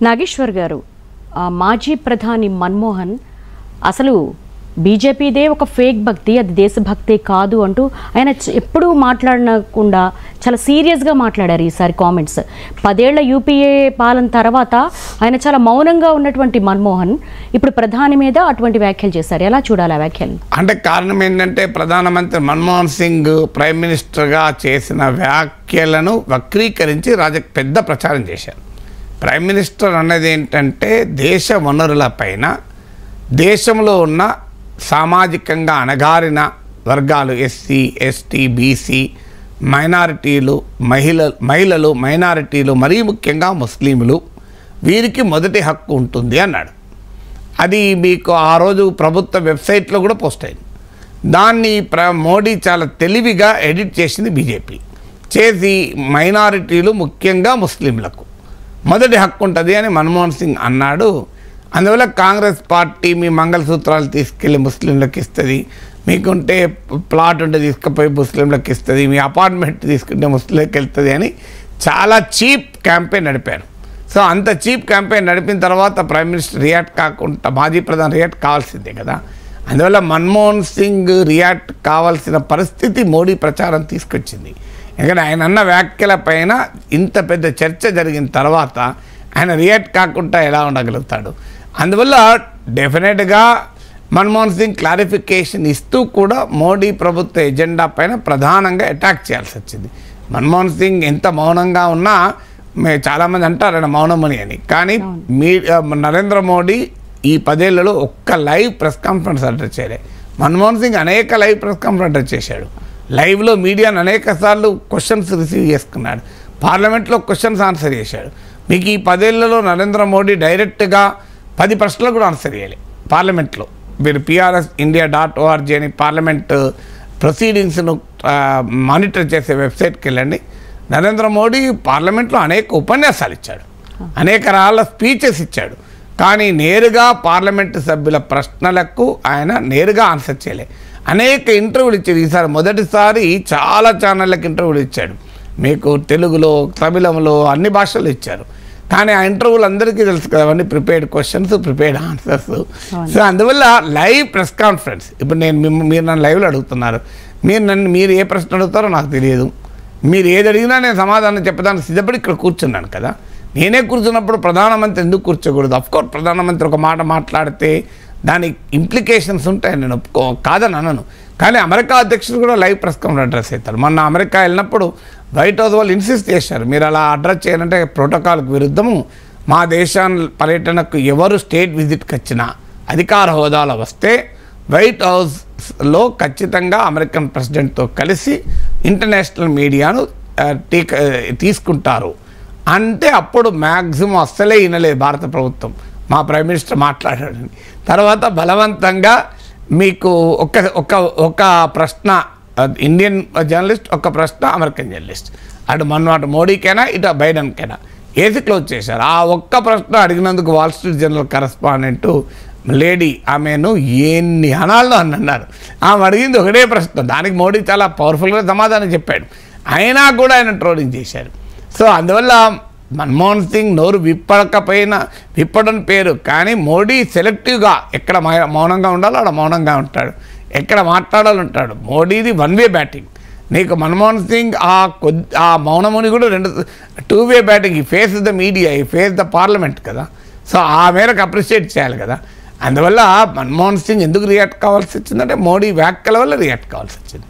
నాగేశ్వర్ గారు, మాజీ ప్రధాని మన్మోహన్ అసలు బీజేపీదే ఒక ఫేక్ భక్తి, అది దేశభక్తే కాదు అంటూ ఆయన ఎప్పుడూ మాట్లాడకుండా చాలా సీరియస్గా మాట్లాడారు. ఈసారి కామెంట్స్ 10 ఏళ్ల యూపీఏ పాలన తర్వాత ఆయన చాలా మౌనంగా ఉన్నటువంటి మన్మోహన్ ఇప్పుడు ప్రధాని మీద అటువంటి వ్యాఖ్యలు చేశారు. ఎలా చూడాలి ఆ వ్యాఖ్యలు? అంటే కారణం ఏంటంటే ప్రధానమంత్రి మన్మోహన్ సింగ్ ప్రైమ్ మినిస్టర్గా చేసిన వ్యాఖ్యలను వక్రీకరించి పెద్ద ప్రచారం చేశారు. ప్రైమ్ మినిస్టర్ అన్నది ఏంటంటే దేశ వనరులపైన దేశంలో ఉన్న సామాజికంగా అణగారిన వర్గాలు ఎస్సీ, ఎస్టీ, బీసీ, మైనారిటీలు, మహిళలు, మైనారిటీలు, మరీ ముఖ్యంగా ముస్లింలు, వీరికి మొదటి హక్కు ఉంటుంది అన్నాడు. అది మీకు ఆ రోజు ప్రభుత్వ వెబ్సైట్లో కూడా పోస్ట్ అయింది. దాన్ని మోడీ చాలా తెలివిగా ఎడిట్ చేసింది బీజేపీ. చేసి మైనారిటీలు ముఖ్యంగా ముస్లింలకు మొదటి హక్కు ఉంటుంది అని మన్మోహన్ సింగ్ అన్నాడు. అందువల్ల కాంగ్రెస్ పార్టీ మీ మంగళసూత్రాలు తీసుకెళ్ళి ముస్లింలకు ఇస్తుంది, మీకుంటే ప్లాట్ ఉంటే తీసుకుపోయి ముస్లింలకు ఇస్తుంది, మీ అపార్ట్మెంట్ తీసుకుంటే ముస్లింలకు వెళ్తుంది అని చాలా చీప్ క్యాంపెయిన్ నడిపారు. సో అంత చీప్ క్యాంపెయిన్ నడిపిన తర్వాత ప్రైమ్ మినిస్టర్ రియాక్ట్ కాకుండా మాజీ ప్రధాని రియాక్ట్ కావాల్సిందే కదా. అందువల్ల మన్మోహన్ సింగ్ రియాక్ట్ కావాల్సిన పరిస్థితి మోడీ ప్రచారం తీసుకొచ్చింది. ఎందుకంటే ఆయన అన్న వ్యాఖ్యల పైన ఇంత పెద్ద చర్చ జరిగిన తర్వాత ఆయన రియాక్ట్ కాకుండా ఎలా ఉండగలుగుతాడు? అందువల్ల డెఫినెట్గా మన్మోహన్ సింగ్ క్లారిఫికేషన్ ఇస్తూ కూడా మోడీ ప్రభుత్వ ఎజెండా పైన ప్రధానంగా అటాక్ చేయాల్సి వచ్చింది. మన్మోహన్ సింగ్ ఎంత మౌనంగా ఉన్నా చాలామంది అంటారు ఆయన మౌనమని అని, కానీ నరేంద్ర మోడీ ఈ 10 ఏళ్లలో ఒక్క లైవ్ ప్రెస్ కాన్ఫరెన్స్ అటెండ్ చేయలే. మన్మోహన్ సింగ్ అనేక లైవ్ ప్రెస్ కాన్ఫరెన్స్ అటెండ్ చేశాడు. లైవ్లో మీడియాను అనేక సార్లు క్వశ్చన్స్ రిసీవ్ చేసుకున్నాడు. పార్లమెంట్లో క్వశ్చన్స్ ఆన్సర్ చేశాడు. మీకు ఈ 10 ఏళ్లలో నరేంద్ర మోడీ డైరెక్ట్గా 10 ప్రశ్నలు కూడా ఆన్సర్ చేయాలి పార్లమెంట్లో. మీరు PRSindia.org అని పార్లమెంట్ ప్రొసీడింగ్స్ను మానిటర్ చేసే వెబ్సైట్కి వెళ్ళండి. నరేంద్ర మోడీ పార్లమెంట్లో అనేక ఉపన్యాసాలు ఇచ్చాడు, అనేక రకాల స్పీచెస్ ఇచ్చాడు, కానీ నేరుగా పార్లమెంటు సభ్యుల ప్రశ్నలకు ఆయన నేరుగా ఆన్సర్ చేయలే. అనేక ఇంటర్వ్యూలు ఇచ్చాడు. ఈసారి మొదటిసారి చాలా ఛానళ్ళకి ఇంటర్వ్యూలు ఇచ్చాడు. మీకు తెలుగులో, తమిళంలో, అన్ని భాషల్లో ఇచ్చారు. కానీ ఆ ఇంటర్వ్యూలు అందరికీ తెలుసు కదా, అవన్నీ prepared questions, prepared answers. So అందువల్ల లైవ్ ప్రెస్ కాన్ఫరెన్స్, ఇప్పుడు మీరు నన్ను లైవ్లో అడుగుతున్నారు, మీరు ఏ ప్రశ్న అడుగుతారో నాకు తెలియదు. మీరు ఏది అడిగినా నేను సమాధానం చెప్పడానికి సిద్ధపడి ఇక్కడ కూర్చున్నాను కదా. నేనే కూర్చున్నప్పుడు ప్రధానమంత్రి ఎందుకు కూర్చోకూడదు? అఫ్కోర్స్ ప్రధానమంత్రి ఒక మాట మాట్లాడితే దానికి ఇంప్లికేషన్స్ ఉంటాయి, నేను కాదని అనను. కానీ అమెరికా అధ్యక్షుడు కూడా లైవ్ ప్రెస్ కాన్ఫరెన్స్ అడ్రస్ అవుతారు. మొన్న అమెరికా వెళ్ళినప్పుడు వైట్ హౌస్ వాళ్ళు ఇన్సిస్ట్ చేశారు, మీరు అలా అడ్రస్ చేయాలంటే ప్రోటోకాల్కి విరుద్ధము, మా దేశాన్ని పర్యటనకు ఎవరు స్టేట్ విజిట్కి వచ్చినా అధికార హోదాలో వస్తే వైట్ హౌస్లో ఖచ్చితంగా అమెరికన్ ప్రెసిడెంట్తో కలిసి ఇంటర్నేషనల్ మీడియాను తీసుకుంటారు అంటే అప్పుడు మ్యాక్సిమం అస్సలే వినలేదు భారత ప్రభుత్వం. మా ప్రైమ్ మినిస్టర్ మాట్లాడాడని. తర్వాత బలవంతంగా మీకు ఒక ప్రశ్న ఇండియన్ జర్నలిస్ట్, ఒక ప్రశ్న అమెరికన్ జర్నలిస్ట్, అటు మోడీకైనా ఇటు బైడెన్కైనా ఏసి క్లోజ్ చేశారు. ఆ ఒక్క ప్రశ్న అడిగినందుకు wall street journal correspondent lady ఆమెను ఎన్ని అనాల్లో అని అన్నారు. ఆమె అడిగింది ఒకటే ప్రశ్న, దానికి మోడీ చాలా పవర్ఫుల్గా సమాధానం చెప్పాడు. అయినా కూడా ఆయన ట్రోలింగ్ చేశారు. సో అందువల్ల మన్మోహన్ సింగ్ నోరు విప్పడని పేరు, కానీ మోడీ సెలెక్టివ్గా ఎక్కడ మౌనంగా ఉండాలో అక్కడ మౌనంగా ఉంటాడు, ఎక్కడ మాట్లాడాలి ఉంటాడు. మోడీది 1 వే బ్యాటింగ్. నీకు మన్మోహన్ సింగ్ ఆ మౌనముని కూడా 2 వే బ్యాటింగ్. ఈ ఫేస్ ద మీడియా, ఈ ఫేస్ ద పార్లమెంట్ కదా. సో ఆ మేరకు అప్రిషియేట్ చేయాలి కదా. అందువల్ల మన్మోహన్ సింగ్ ఎందుకు రియాక్ట్ కావాల్సి వచ్చిందంటే మోడీ వ్యాఖ్యల వల్ల రియాక్ట్ కావాల్సి వచ్చింది.